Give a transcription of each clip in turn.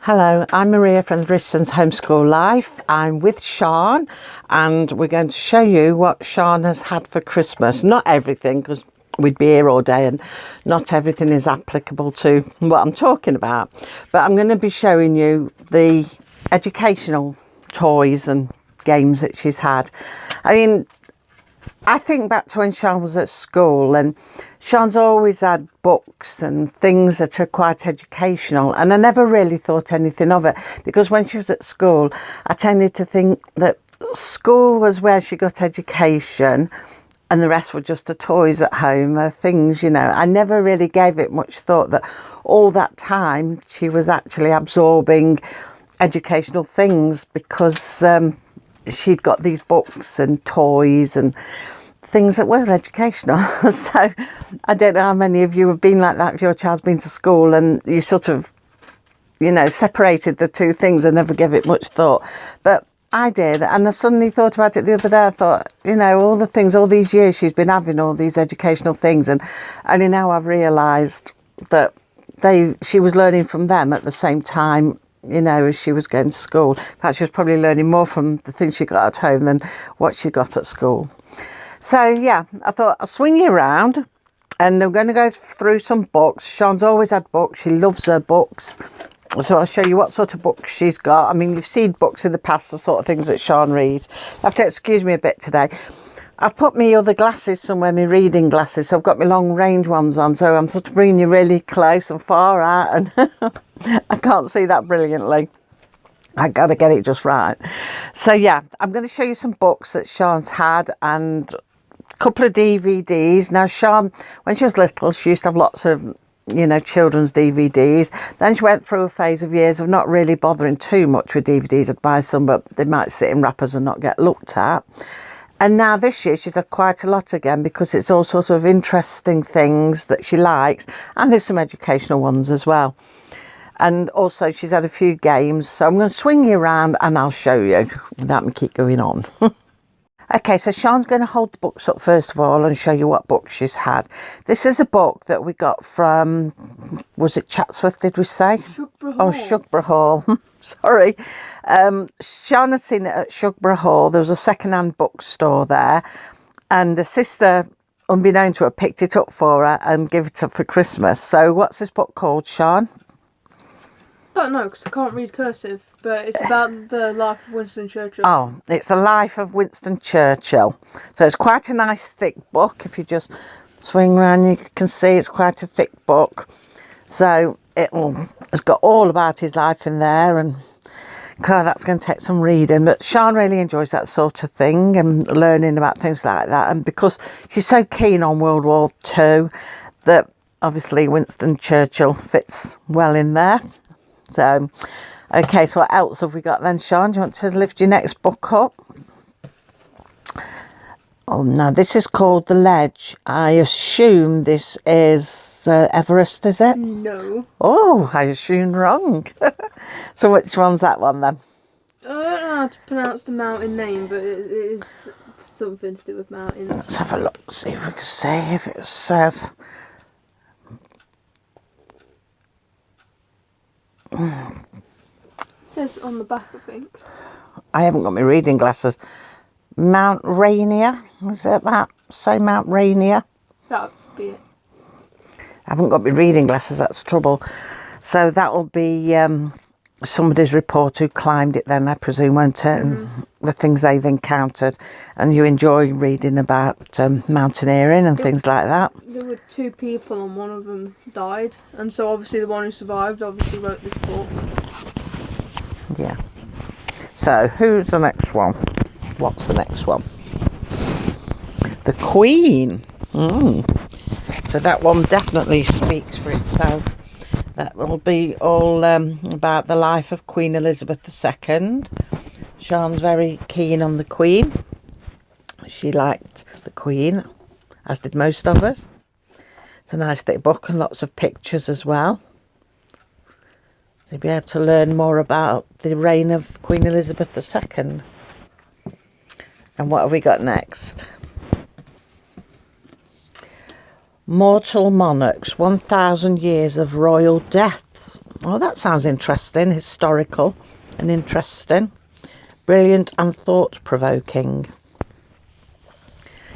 Hello, I'm Maria from the Richardson's Homeschool Life. I'm with Sian and we're going to show you what Sian has had for Christmas. Not everything, because we'd be here all day and not everything is applicable to what I'm talking about. But I'm going to be showing you the educational toys and games that she's had. I mean, I think back to when Sian was at school, and Sian's always had books and things that are quite educational, and I never really thought anything of it, because when she was at school I tended to think that school was where she got education and the rest were just the toys at home, things, you know. I never really gave it much thought that all that time she was actually absorbing educational things, because she'd got these books and toys and things that were educational. So I don't know how many of you have been like that if your child's been to school and you sort of, you know, separated the two things and never gave it much thought. But I did, and I suddenly thought about it the other day. I thought, you know, all the things, all these years she's been having all these educational things, and only now I've realised that she was learning from them at the same time, you know, as she was going to school. In fact, she was probably learning more from the things she got at home than what she got at school. So yeah, I thought I'll swing you around and I'm going to go through some books. Sian's always had books. She loves her books. So I'll show you what sort of books she's got. I mean, you've seen books in the past, the sort of things that Sian reads. You have to excuse me a bit today. I've put my other glasses somewhere, my reading glasses, so I've got my long range ones on, so I'm sort of bringing you really close and far out, and I can't see that brilliantly. I got to get it just right. So yeah, I'm going to show you some books that Sian's had and a couple of DVDs. Now Sian, when she was little, she used to have lots of, you know, children's DVDs. Then she went through a phase of years of not really bothering too much with DVDs. I'd buy some, but they might sit in wrappers and not get looked at. And now this year she's had quite a lot again, because it's all sorts of interesting things that she likes, and there's some educational ones as well. And also she's had a few games, so I'm going to swing you around and I'll show you without me keep going on. Okay, so Sian's going to hold the books up first of all and show you what books she's had. This is a book that we got from, was it Chatsworth, did we say? Shugborough Hall. Oh, Shugborough Hall. Sorry. Sian had seen it at Shugborough Hall. There was a second-hand bookstore there, and the sister, unbeknown to her, picked it up for her and gave it up for Christmas. So what's this book called, Sian? I don't know, because I can't read cursive, but it's about the life of Winston Churchill. Oh, it's the life of Winston Churchill. So it's quite a nice thick book. If you just swing around, you can see it's quite a thick book. So it's got all about his life in there, and God, that's going to take some reading. But Sian really enjoys that sort of thing and learning about things like that. And because she's so keen on World War II, that obviously Winston Churchill fits well in there. So, okay, so what else have we got then, Sian? Do you want to lift your next book up? Oh, no, this is called The Ledge. I assume this is Everest, is it? No. Oh, I assumed wrong. So which one's that one then? I don't know how to pronounce the mountain name, but it is something to do with mountains. Let's have a look, see if we can see if it says. It says on the back, I think. I haven't got my reading glasses. Mount Rainier, was it that? Say Mount Rainier? That would be it. I haven't got my reading glasses, that's the trouble. So that'll be somebody's report who climbed it then, I presume, won't it? And the things they've encountered. And you enjoy reading about mountaineering and things like that. There were two people and one of them died. And so obviously the one who survived obviously wrote this book. Yeah. So who's the next one? What's the next one? The Queen. So that one definitely speaks for itself. That will be all about the life of Queen Elizabeth II. Sian's very keen on the Queen. She liked the Queen, as did most of us. It's a nice thick book and lots of pictures as well. So you'll be able to learn more about the reign of Queen Elizabeth II. And what have we got next? Mortal Monarchs, 1,000 Years of Royal Death. myths. Oh, that sounds interesting. Historical and interesting. Brilliant and thought-provoking.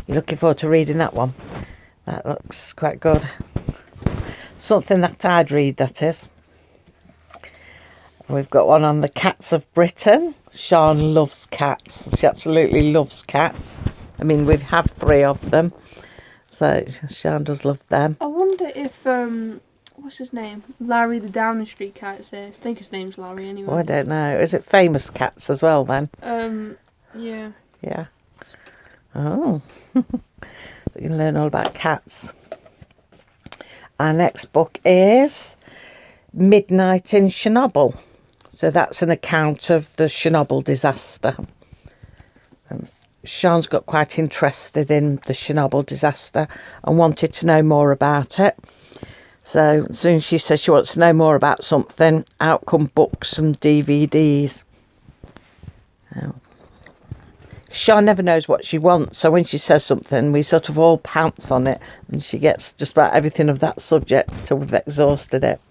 You're looking forward to reading that one? That looks quite good. Something that I'd read, that is. We've got one on the cats of Britain. Sian loves cats. She absolutely loves cats. I mean, we have 3 of them. So Sian does love them. I wonder if, what's his name? Larry the Downing Street cat is here. I think his name's Larry anyway. Oh, I don't know. Is it famous cats as well then? Yeah. Yeah. Oh. So you can learn all about cats. Our next book is Midnight in Chernobyl. So that's an account of the Chernobyl disaster. Sian's got quite interested in the Chernobyl disaster and wanted to know more about it. So as soon as she says she wants to know more about something, out come books and DVDs. Sian never knows what she wants, so when she says something, we sort of all pounce on it, and she gets just about everything of that subject till we've exhausted it.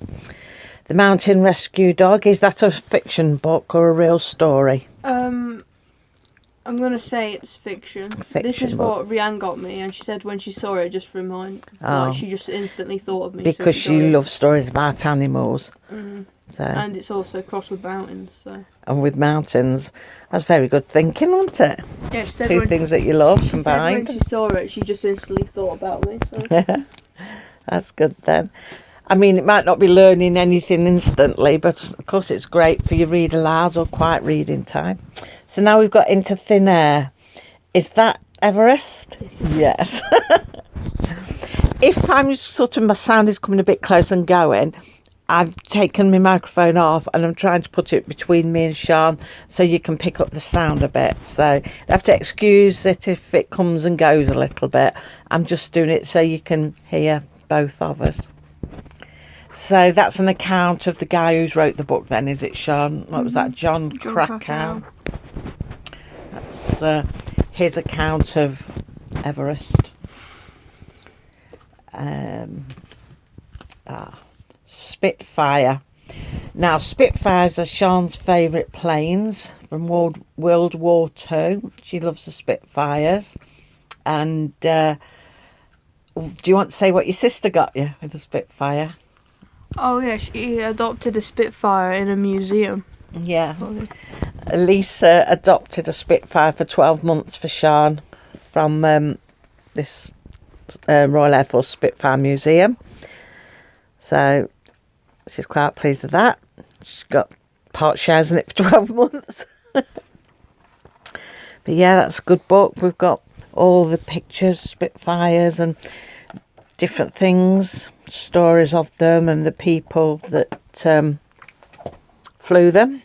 The Mountain Rescue Dog, is that a fiction book or a real story? I'm going to say it's fiction. This is what Rianne got me, and she said when she saw it, just for mine, like, she just instantly thought of me. Because she loves stories about animals. Mm-hmm. So. And it's also crossed with mountains. So. And with mountains. That's very good thinking, wasn't it? Yeah, she said 2 things that you love combined. Said when she saw it, she just instantly thought about me. So. That's good then. I mean, it might not be learning anything instantly, but of course it's great for your read aloud or quiet reading time. So now we've got Into Thin Air. Is that Everest? Yes. If I'm sort of, my sound is coming a bit close and going, I've taken my microphone off and I'm trying to put it between me and Sian so you can pick up the sound a bit. So you have to excuse it if it comes and goes a little bit. I'm just doing it so you can hear both of us. So that's an account of the guy who's wrote the book then, is it, Sian? What was that? John Krakauer. That's his account of Everest. Spitfire. Now, Spitfires are Sian's favourite planes from World War II. She loves the Spitfires. And do you want to say what your sister got you with the Spitfire? Oh yeah, she adopted a Spitfire in a museum. Yeah. Lisa adopted a Spitfire for 12 months for Sian from this Royal Air Force Spitfire Museum. So she's quite pleased with that. She's got part shares in it for 12 months. But yeah, that's a good book. We've got all the pictures, Spitfires and different things, stories of them and the people that flew them.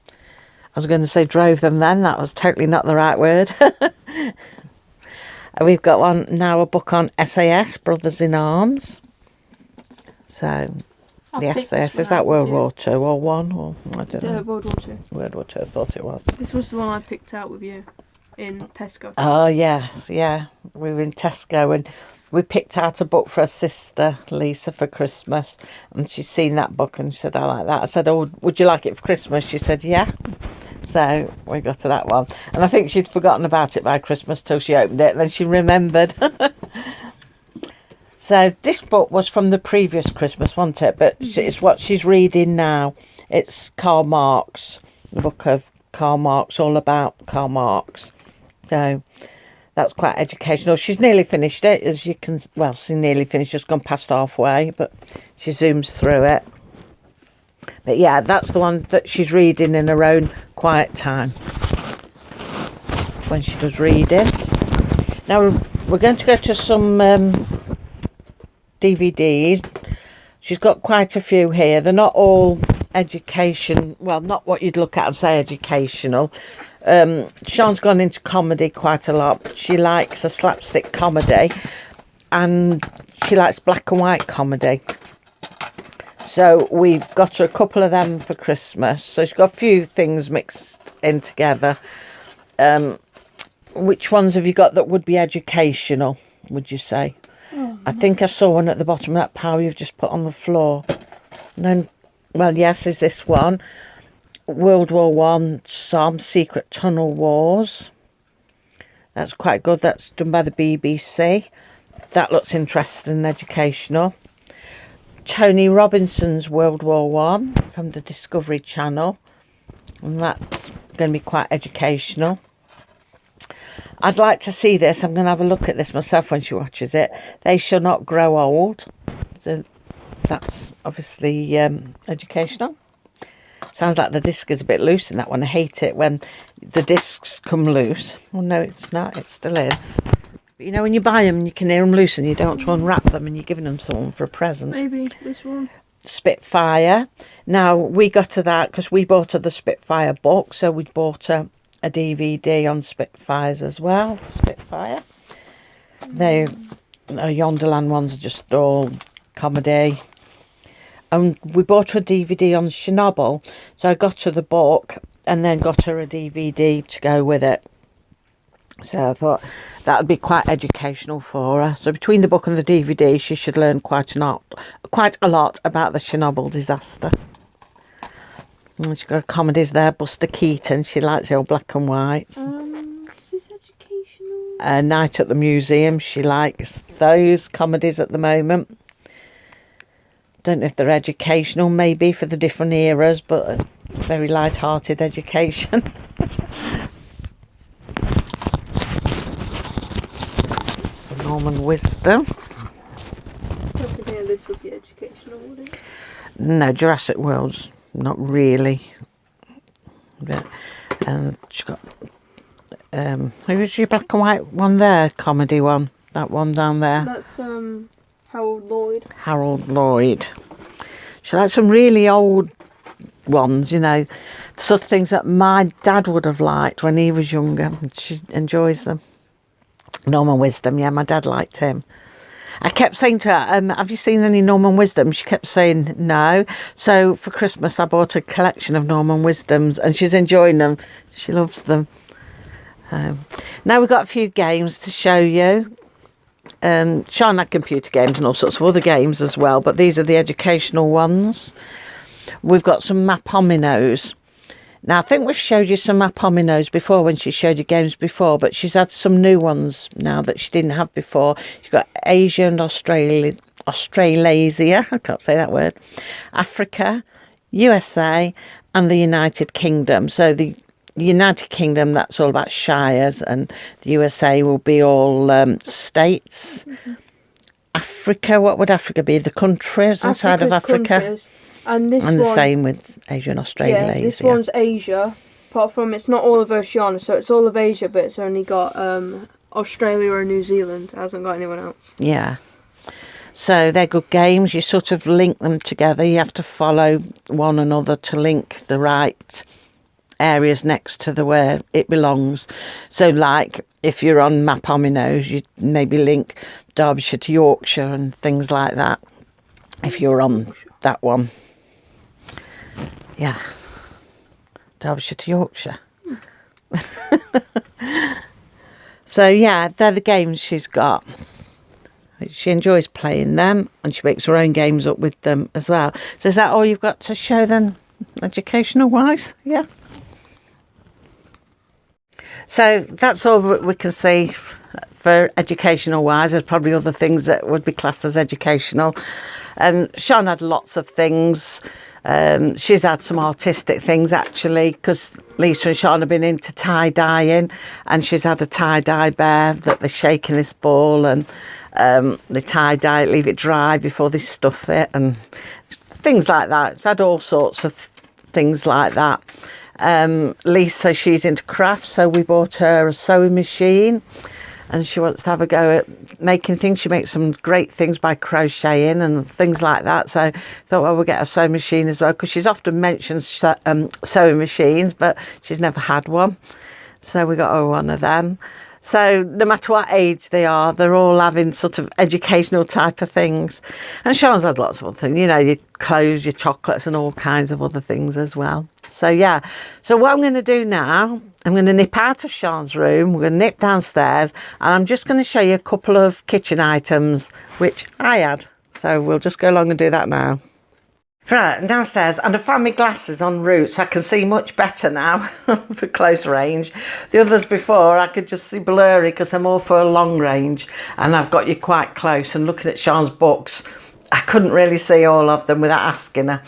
I was going to say drove them then. That was totally not the right word. And we've got one now, a book on SAS, Brothers in Arms. So the SAS, is that World War II or one? Or I don't know. World War II. World War II, I thought it was. This was the one I picked out with you in Tesco. Oh, yes, yeah. We were in Tesco and we picked out a book for her sister, Lisa, for Christmas. And she's seen that book and she said, I like that. I said, oh, would you like it for Christmas? She said, yeah. So we got to that one. And I think she'd forgotten about it by Christmas till she opened it. And then she remembered. So this book was from the previous Christmas, wasn't it? But it's what she's reading now. It's Karl Marx, the book of Karl Marx, all about Karl Marx. So that's quite educational. She's nearly finished it, as you can... Well, she's nearly finished, just gone past halfway, but she zooms through it. But yeah, that's the one that she's reading in her own quiet time when she does reading. Now, we're going to go to some DVDs. She's got quite a few here. They're not all education... Well, not what you'd look at and say educational. Sian's gone into comedy quite a lot. She likes a slapstick comedy and she likes black and white comedy. So we've got her a couple of them for Christmas. So she's got a few things mixed in together. Which ones have you got that would be educational, would you say? I think I saw one at the bottom of that pile you've just put on the floor. No, Well, yes, there's this one. World War One, some Secret Tunnel Wars. That's quite good. That's done by the BBC. That looks interesting and educational. Tony Robinson's World War One from the Discovery Channel. And that's going to be quite educational. I'd like to see this. I'm going to have a look at this myself when she watches it. They Shall Not Grow Old. So that's obviously educational. Sounds like the disc is a bit loose in that one. I hate it when the discs come loose. Well, no, it's not. It's still in. But you know, when you buy them and you can hear them loose and you don't want to unwrap them and you're giving them someone for a present. Maybe this one. Spitfire. Now, we got to that because we bought her the Spitfire book. So we bought her a DVD on Spitfires as well. Spitfire. They Yonderland ones are just all comedy. And we bought her a DVD on Chernobyl, so I got her the book and then got her a DVD to go with it. So I thought that would be quite educational for her. So between the book and the DVD, she should learn quite a lot about the Chernobyl disaster. And she's got comedies there. Buster Keaton, she likes the old black and whites. Is this educational? Night at the Museum, she likes those comedies at the moment. Don't know if they're educational, maybe for the different eras, but very light-hearted education. Norman Wisdom. I don't think any of this would be educational, would it? No, Jurassic World's not really. But, and she got who's your black and white one there? Comedy one. That one down there. That's Harold Lloyd. Harold Lloyd. She likes some really old ones, you know, the sort of things that my dad would have liked when he was younger. She enjoys them. Norman Wisdom, yeah, my dad liked him. I kept saying to her, have you seen any Norman Wisdom? She kept saying no. So for Christmas, I bought a collection of Norman Wisdoms and she's enjoying them. She loves them. Now we've got a few games to show you. Sian had computer games and all sorts of other games as well, but these are the educational ones. We've got some Mapominos. Now, I think we've showed you some Mapominos before when she showed you games before, but she's had some new ones now that she didn't have before. She's got Asia and Australasia, I can't say that word, Africa, USA, and the United Kingdom. So the United Kingdom, that's all about shires, and the USA will be all states. Mm-hmm. Africa, what would Africa be? The countries inside of Africa? Countries. And this and the same with Asia and Australasia. Yeah, this one's Asia. Apart from, it's not all of Oceania, so it's all of Asia, but it's only got Australia and New Zealand. It hasn't got anyone else. Yeah. So they're good games. You sort of link them together. You have to follow one another to link the right areas next to the where it belongs. So like if you're on Mapominos, you maybe link Derbyshire to Yorkshire and things like that. If you're on that one. Yeah. Derbyshire to Yorkshire. So yeah, they're the games she's got. She enjoys playing them and she makes her own games up with them as well. So is that all you've got to show then, educational wise? Yeah. So that's all that we can see for educational wise. There's probably other things that would be classed as educational. Sian had lots of things. She's had some artistic things actually, because Lisa and Sian have been into tie-dyeing, and she's had a tie-dye bear that they shake in this ball, and they tie-dye it, leave it dry before they stuff it, and things like that. She's had all sorts of things like that. Lisa, she's into crafts, so we bought her a sewing machine, and she wants to have a go at making things. She makes some great things by crocheting and things like that. So I thought, well, we'll get a sewing machine as well, because she's often mentioned sewing machines, but she's never had one. So we got her one of them. So no matter what age they are, they're all having sort of educational type of things. And Sian's had lots of other things, you know, your clothes, your chocolates and all kinds of other things as well. So yeah, so what I'm going to do now, I'm going to nip out of Sian's room, we're going to nip downstairs, and I'm just going to show you a couple of kitchen items which I had. So we'll just go along and do that now. Right, and downstairs, and I found my glasses en route, so I can see much better now for close range. The others before, I could just see blurry because I'm all for a long range, and I've got you quite close. And looking at Sian's books, I couldn't really see all of them without asking her.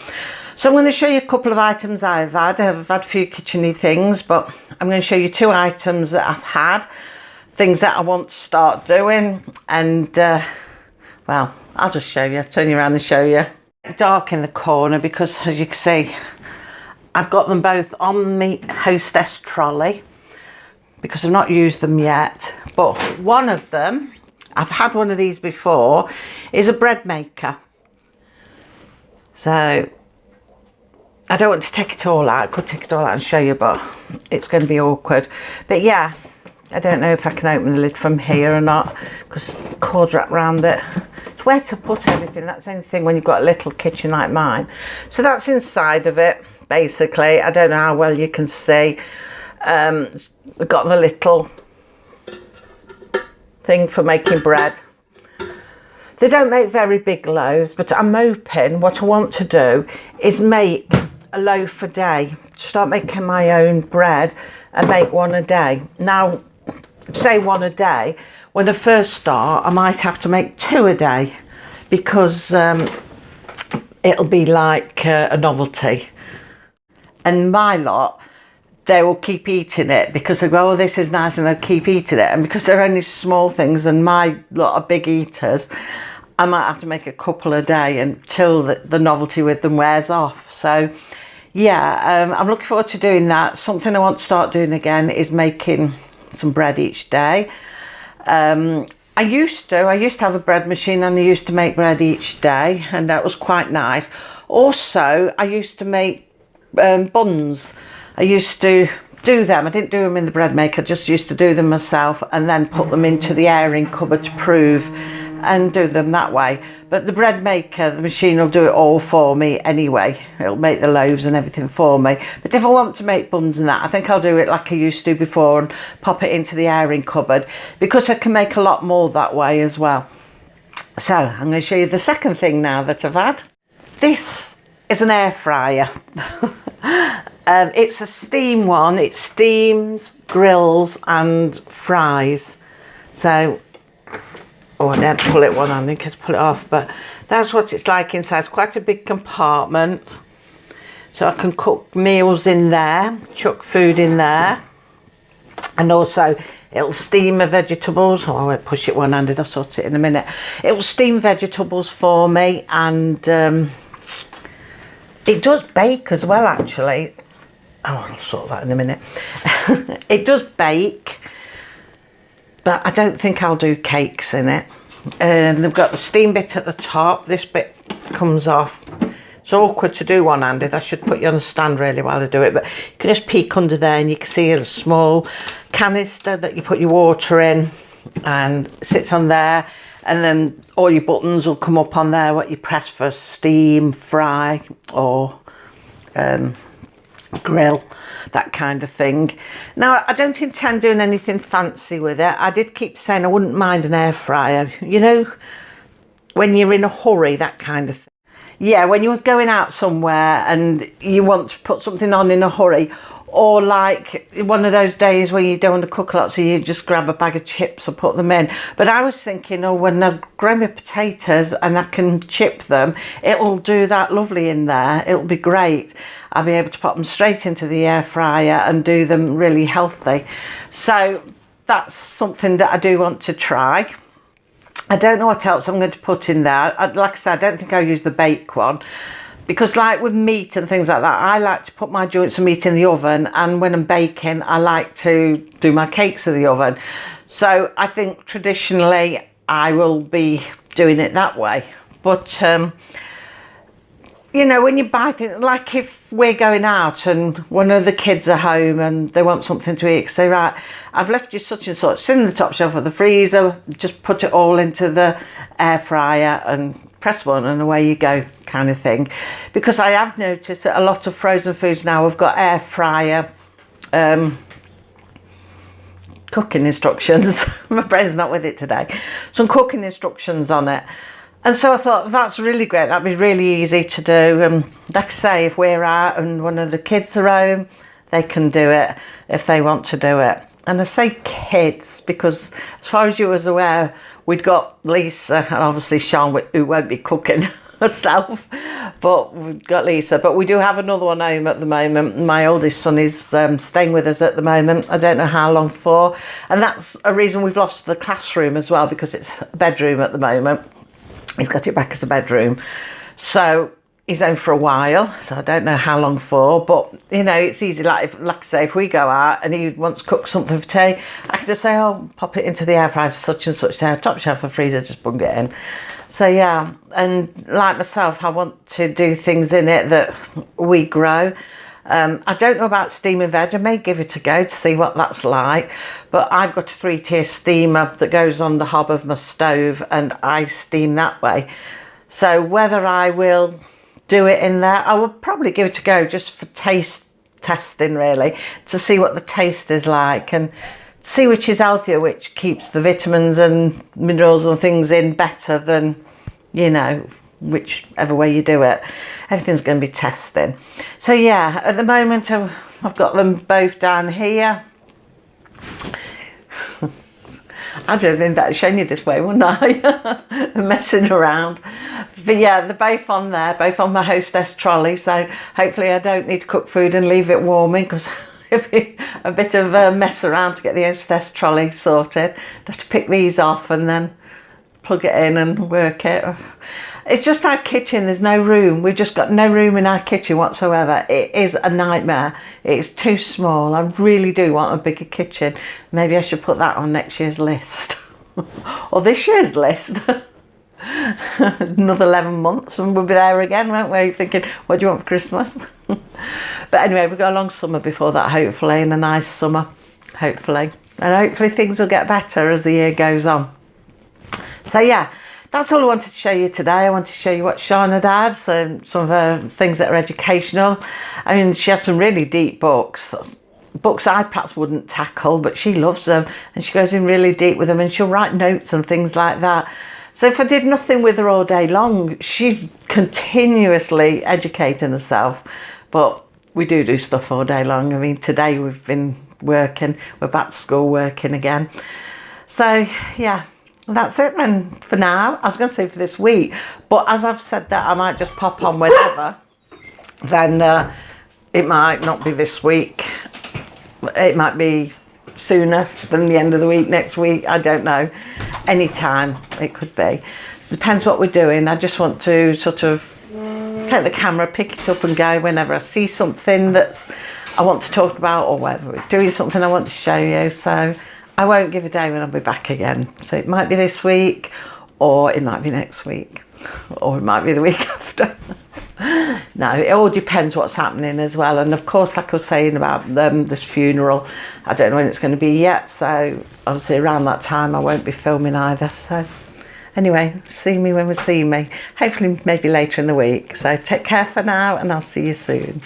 So I'm going to show you a couple of items I've had. I've had a few kitcheny things, but I'm going to show you 2 items that I've had, things that I want to start doing, and well, I'll just show you, turn you around and show you. Dark in the corner because, as you can see, I've got them both on my hostess trolley because I've not used them yet. But one of them, I've had one of these before, is a bread maker. So I don't want to take it all out. I could take it all out and show you, but it's going to be awkward. But yeah, I don't know if I can open the lid from here or not because the cord's wrapped around it. It's where to put everything. That's the only thing when you've got a little kitchen like mine. So that's inside of it, basically. I don't know how well you can see. We've got the little thing for making bread. They don't make very big loaves, but I'm hoping what I want to do is make a loaf a day. Start making my own bread and make one a day. Now, say one a day, when I first start I might have to make 2 a day because it'll be like a novelty, and my lot, they will keep eating it because they go, oh, this is nice, and they'll keep eating it. And because they're only small things and my lot are big eaters, I might have to make a couple a day until the novelty with them wears off. So yeah, I'm looking forward to doing that. Something I want to start doing again is making some bread each day. I used to have a bread machine, and I used to make bread each day, and that was quite nice. Also, I used to make buns. I used to do them. I didn't do them in the bread maker, I just used to do them myself and then put them into the airing cupboard to prove and do them that way. But the bread maker, the machine will do it all for me anyway. It'll make the loaves and everything for me. But if I want to make buns and that, I think I'll do it like I used to before and pop it into the airing cupboard, because I can make a lot more that way as well. So I'm going to show you the second thing now that I've had. This is an air fryer. It's a steam one. It steams, grills and fries. So, oh, I didn't pull it one on, I could pull it off, but that's what it's like inside. It's quite a big compartment, so I can cook meals in there, chuck food in there, and also it'll steam the vegetables. Oh, I won't push it one-handed, I'll sort it in a minute. It will steam vegetables for me, and it does bake as well, actually. Oh, I'll sort that in a minute. It does bake, but I don't think I'll do cakes in it. And they've got the steam bit at the top. This bit comes off. It's awkward to do one-handed. I should put you on a stand really while I do it, but you can just peek under there and you can see a small canister that you put your water in, and it sits on there, and then all your buttons will come up on there, what you press for steam, fry, or grill, that kind of thing. Now, I don't intend doing anything fancy with it. I did keep saying I wouldn't mind an air fryer, you know, when you're in a hurry, that kind of thing. Yeah, when you're going out somewhere and you want to put something on in a hurry, or like one of those days where you don't want to cook a lot, so you just grab a bag of chips and put them in. But I was thinking, oh, when I grow my potatoes and I can chip them, it'll do that lovely in there. It'll be great. I'll be able to pop them straight into the air fryer and do them really healthy. So that's something that I do want to try. I don't know what else I'm going to put in there. Like I said, I don't think I'll use the bake one, because like with meat and things like that, I like to put my joints of meat in the oven, and when I'm baking, I like to do my cakes in the oven. So I think traditionally I will be doing it that way. But you know, when you buy things, like if we're going out and one of the kids are home and they want something to eat, say, right, I've left you such and such, it's in the top shelf of the freezer, just put it all into the air fryer and press one and away you go, kind of thing. Because I have noticed that a lot of frozen foods now have got air fryer cooking instructions. My brain's not with it today. Some cooking instructions on it. And so I thought, that's really great. That'd be really easy to do. Like I say, if we're out and one of the kids are home, they can do it if they want to do it. And I say kids because, as far as you was aware, we'd got Lisa and obviously Sian, who won't be cooking herself, but we've got Lisa. But we do have another one home at the moment. My oldest son is staying with us at the moment. I don't know how long for. And that's a reason we've lost the classroom as well, because it's a bedroom at the moment. He's got it back as a bedroom. So he's home for a while, so I don't know how long for, but you know, it's easy. Like I say, if we go out and he wants to cook something for tea, I can just say, oh, pop it into the air fryer, such and such there, top shelf or freezer, just bung it in. So yeah, and like myself, I want to do things in it that we grow. I don't know about steaming veg. I may give it a go to see what that's like, but I've got a 3-tier steamer that goes on the hob of my stove and I steam that way. So whether I will do it in there, I will probably give it a go just for taste testing, really, to see what the taste is like and see which is healthier, which keeps the vitamins and minerals and things in better than, you know, whichever way you do it. Everything's going to be testing. So yeah, at the moment I've got them both down here. I don't think that shown you this way, wouldn't I? Messing around. But yeah, they're both on there, both on my hostess trolley, so hopefully I don't need to cook food and leave it warming, because it'd be a bit of a mess around to get the hostess trolley sorted. I have to pick these off and then plug it in and work it. It's just our kitchen, there's no room. We've just got no room in our kitchen whatsoever. It is a nightmare. It's too small. I really do want a bigger kitchen. Maybe I should put that on next year's list. Or this year's list. Another 11 months and we'll be there again, won't we? Thinking, what do you want for Christmas? But anyway, we've got a long summer before that, hopefully, and a nice summer, hopefully. And hopefully things will get better as the year goes on. So yeah, that's all I wanted to show you today. I wanted to show you what Sian had, some of her things that are educational. I mean, she has some really deep books I perhaps wouldn't tackle, but she loves them and she goes in really deep with them and she'll write notes and things like that. So if I did nothing with her all day long, she's continuously educating herself, but we do stuff all day long. I mean, today we've been working, we're back to school working again. So yeah, that's it then for now. I was going to say for this week, but as I've said that I might just pop on whenever, then it might not be this week. It might be sooner than the end of the week, next week, I don't know. Anytime it could be. It depends what we're doing. I just want to sort of take the camera, pick it up and go whenever I see something that's I want to talk about, or whether we're doing something I want to show you. So I won't give a day when I'll be back again. So it might be this week, or it might be next week, or it might be the week after. No, it all depends what's happening as well. And of course, like I was saying about this funeral, I don't know when it's going to be yet, so obviously around that time I won't be filming either. So anyway, see me when we see me, hopefully maybe later in the week. So take care for now and I'll see you soon.